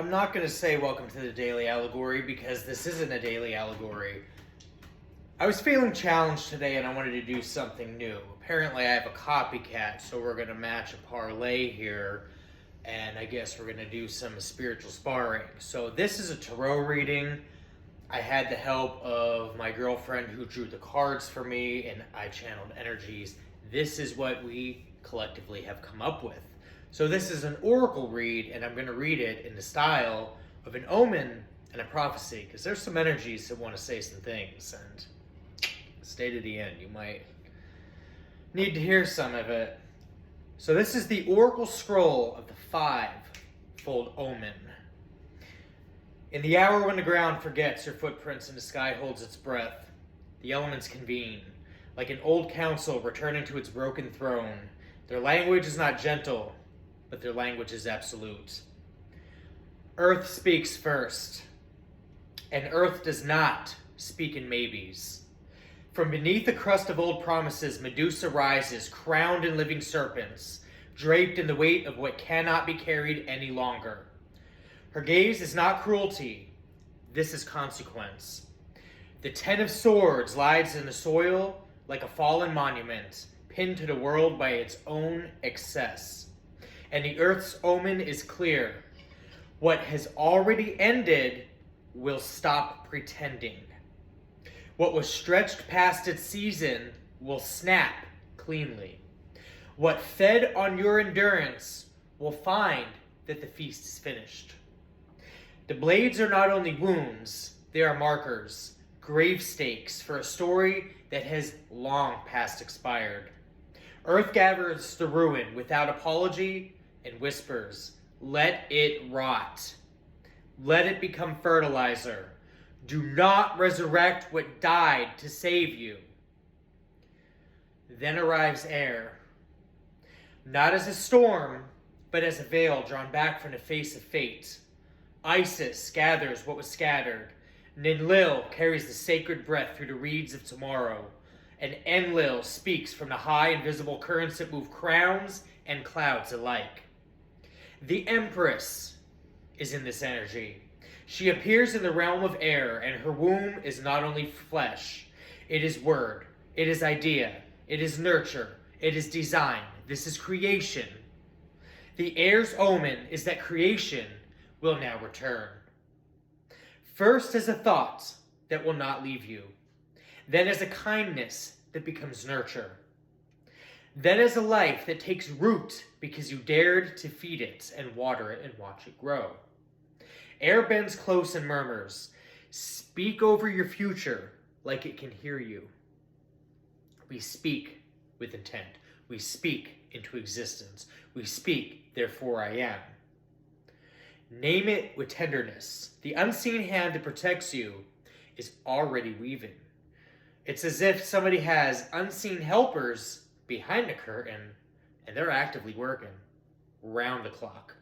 I'm not going to say welcome to the daily allegory because this isn't a daily allegory. I was feeling challenged today and I wanted to do something new. Apparently I have a copycat, so we're going to match a parlay here, and I guess we're going to do some spiritual sparring. So this is a tarot reading. I had the help of my girlfriend who drew the cards for me, and I channeled energies. This is what we collectively have come up with. So this is an oracle read, and I'm going to read it in the style of an omen and a prophecy, because there's some energies that want to say some things, and stay to the end. You might need to hear some of it. So this is the oracle scroll of the Fivefold Omen. In the hour when the ground forgets her footprints and the sky holds its breath, the elements convene, like an old council returning to its broken throne. Their language is not gentle, but their language is absolute. Earth speaks first, and Earth does not speak in maybes. From beneath the crust of old promises, Medusa rises, crowned in living serpents, draped in the weight of what cannot be carried any longer. Her gaze is not cruelty, this is consequence. The Ten of Swords lies in the soil like a fallen monument, pinned to the world by its own excess. And the earth's omen is clear. What has already ended will stop pretending. What was stretched past its season will snap cleanly. What fed on your endurance will find that the feast is finished. The blades are not only wounds, they are markers, grave stakes for a story that has long past expired. Earth gathers the ruin without apology and whispers, "Let it rot. Let it become fertilizer. Do not resurrect what died to save you." Then arrives air, not as a storm, but as a veil drawn back from the face of fate. Isis gathers what was scattered. Ninlil carries the sacred breath through the reeds of tomorrow. And Enlil speaks from the high invisible currents that move crowns and clouds alike. The Empress is in this energy. She appears in the realm of air, and her womb is not only flesh. It is word. It is idea. It is nurture. It is design. This is creation. The air's omen is that creation will now return. First as a thought that will not leave you. Then as a kindness that becomes nurture. Then as a life that takes root because you dared to feed it and water it and watch it grow. Air bends close and murmurs, "Speak over your future like it can hear you." We speak with intent. We speak into existence. We speak, therefore I am. Name it with tenderness. The unseen hand that protects you is already weaving. It's as if somebody has unseen helpers behind the curtain, and they're actively working round the clock.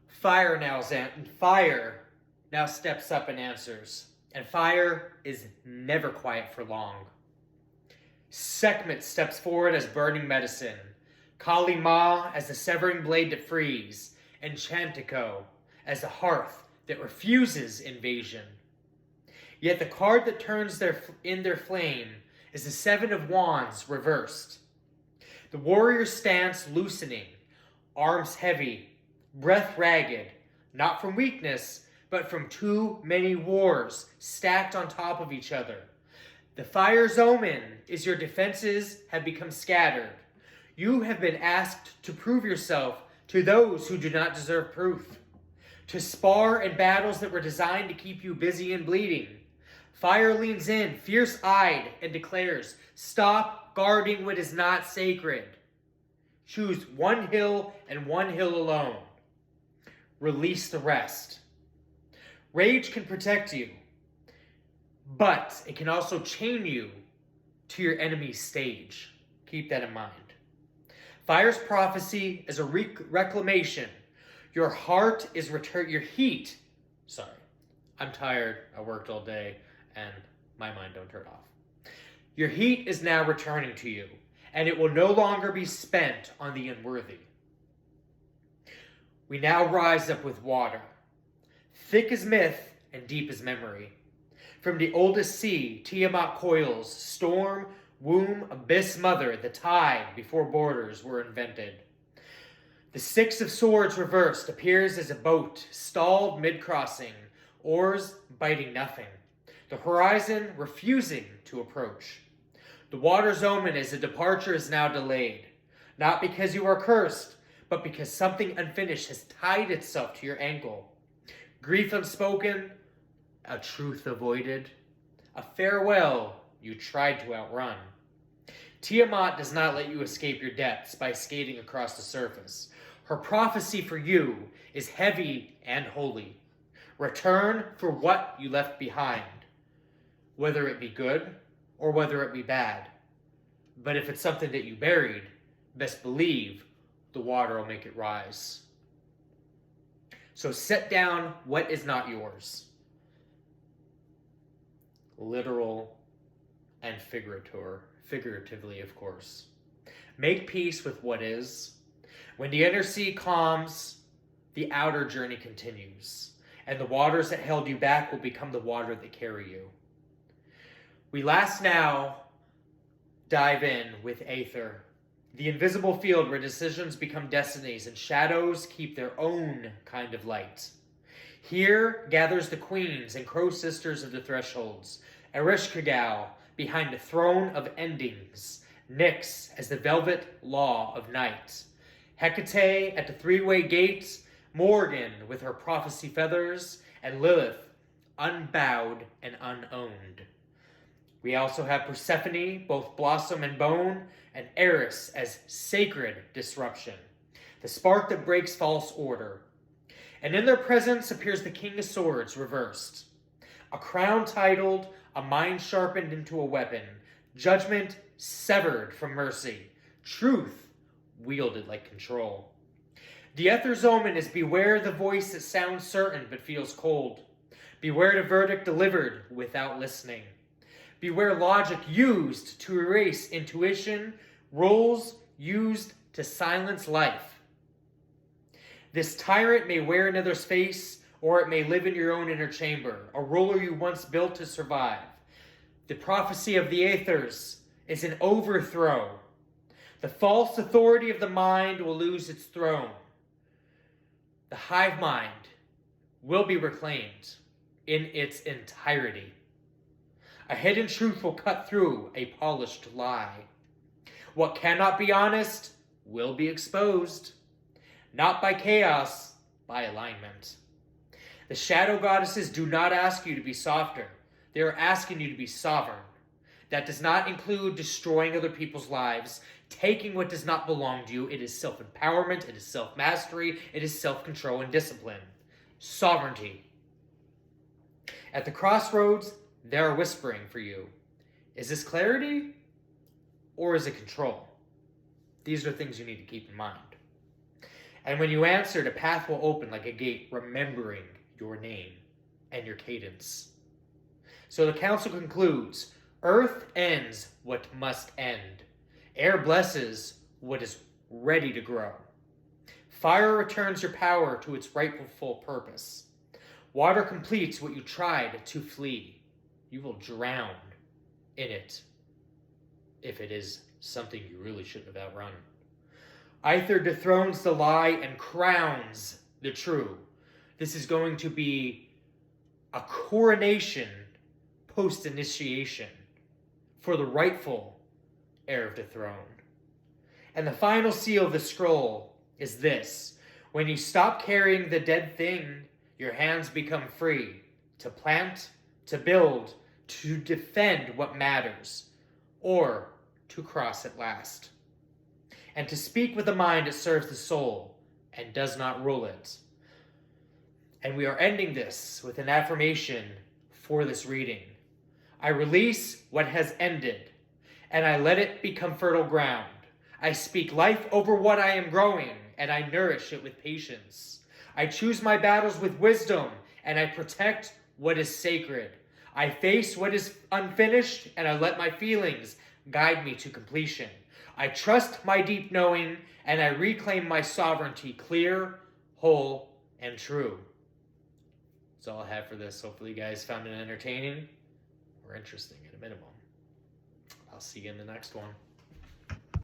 Fire now steps up and answers, and fire is never quiet for long. Sekhmet steps forward as burning medicine, Kali Ma as the severing blade that frees, and Chantico as the hearth that refuses invasion. Yet the card that turns in their flame is the Seven of Wands reversed. The warrior's stance loosening, arms heavy, breath ragged, not from weakness, but from too many wars stacked on top of each other. The fire's omen is your defenses have become scattered. You have been asked to prove yourself to those who do not deserve proof, to spar in battles that were designed to keep you busy and bleeding. Fire leans in, fierce-eyed, and declares, "Stop guarding what is not sacred. Choose one hill and one hill alone. Release the rest." Rage can protect you, but it can also chain you to your enemy's stage. Keep that in mind. Fire's prophecy is a reclamation. Your heart is your heat. Sorry, I'm tired. I worked all day, and my mind don't turn off. Your heat is now returning to you, and it will no longer be spent on the unworthy. We now rise up with water, thick as myth and deep as memory. From the oldest sea, Tiamat coils, storm, womb, abyss mother, the tide before borders were invented. The six of swords reversed appears as a boat, stalled mid-crossing, oars biting nothing, the horizon refusing to approach. The water's omen as a departure is now delayed, not because you are cursed, but because something unfinished has tied itself to your ankle. Grief unspoken, a truth avoided, a farewell you tried to outrun. Tiamat does not let you escape your depths by skating across the surface. Her prophecy for you is heavy and holy. Return for what you left behind, whether it be good or whether it be bad. But if it's something that you buried, best believe the water will make it rise. So set down what is not yours. Literal and figuratively, of course. Make peace with what is. When the inner sea calms, the outer journey continues, and the waters that held you back will become the water that carry you. We last now dive in with Aether, the invisible field where decisions become destinies and shadows keep their own kind of light. Here gathers the queens and crow sisters of the thresholds, Ereshkigal behind the throne of endings, Nyx as the velvet law of night, Hecate at the three-way gates, Morrigan with her prophecy feathers, and Lilith unbowed and unowned. We also have Persephone, both blossom and bone, and Eris as sacred disruption, the spark that breaks false order. And in their presence appears the King of Swords reversed, a crown titled, a mind sharpened into a weapon, judgment severed from mercy, truth wielded like control. The Aether's omen is beware the voice that sounds certain but feels cold. Beware the verdict delivered without listening. Beware logic used to erase intuition, rules used to silence life. This tyrant may wear another's face, or it may live in your own inner chamber, a ruler you once built to survive. The prophecy of the Aethers is an overthrow. The false authority of the mind will lose its throne. The hive mind will be reclaimed in its entirety. A hidden truth will cut through a polished lie. What cannot be honest will be exposed, not by chaos, by alignment. The shadow goddesses do not ask you to be softer. They are asking you to be sovereign. That does not include destroying other people's lives, taking what does not belong to you. It is self-empowerment, it is self-mastery, it is self-control and discipline. Sovereignty. At the crossroads, they are whispering for you. Is this clarity or is it control? These are things you need to keep in mind. And when you answer, the path will open like a gate, remembering your name and your cadence. So the council concludes, earth ends what must end. Air blesses what is ready to grow. Fire returns your power to its rightful purpose. Water completes what you tried to flee. You will drown in it if it is something you really shouldn't have outrun. Aether dethrones the lie and crowns the true. This is going to be a coronation post-initiation for the rightful heir of the throne. And the final seal of the scroll is this. When you stop carrying the dead thing, your hands become free to plant, to build, to defend what matters, or to cross at last. And to speak with a mind that serves the soul and does not rule it. And we are ending this with an affirmation for this reading. I release what has ended, and I let it become fertile ground. I speak life over what I am growing, and I nourish it with patience. I choose my battles with wisdom, and I protect what is sacred. I face what is unfinished, and I let my feelings guide me to completion. I trust my deep knowing, and I reclaim my sovereignty, clear, whole, and true. That's all I have for this. Hopefully you guys found it entertaining or interesting at a minimum. I'll see you in the next one.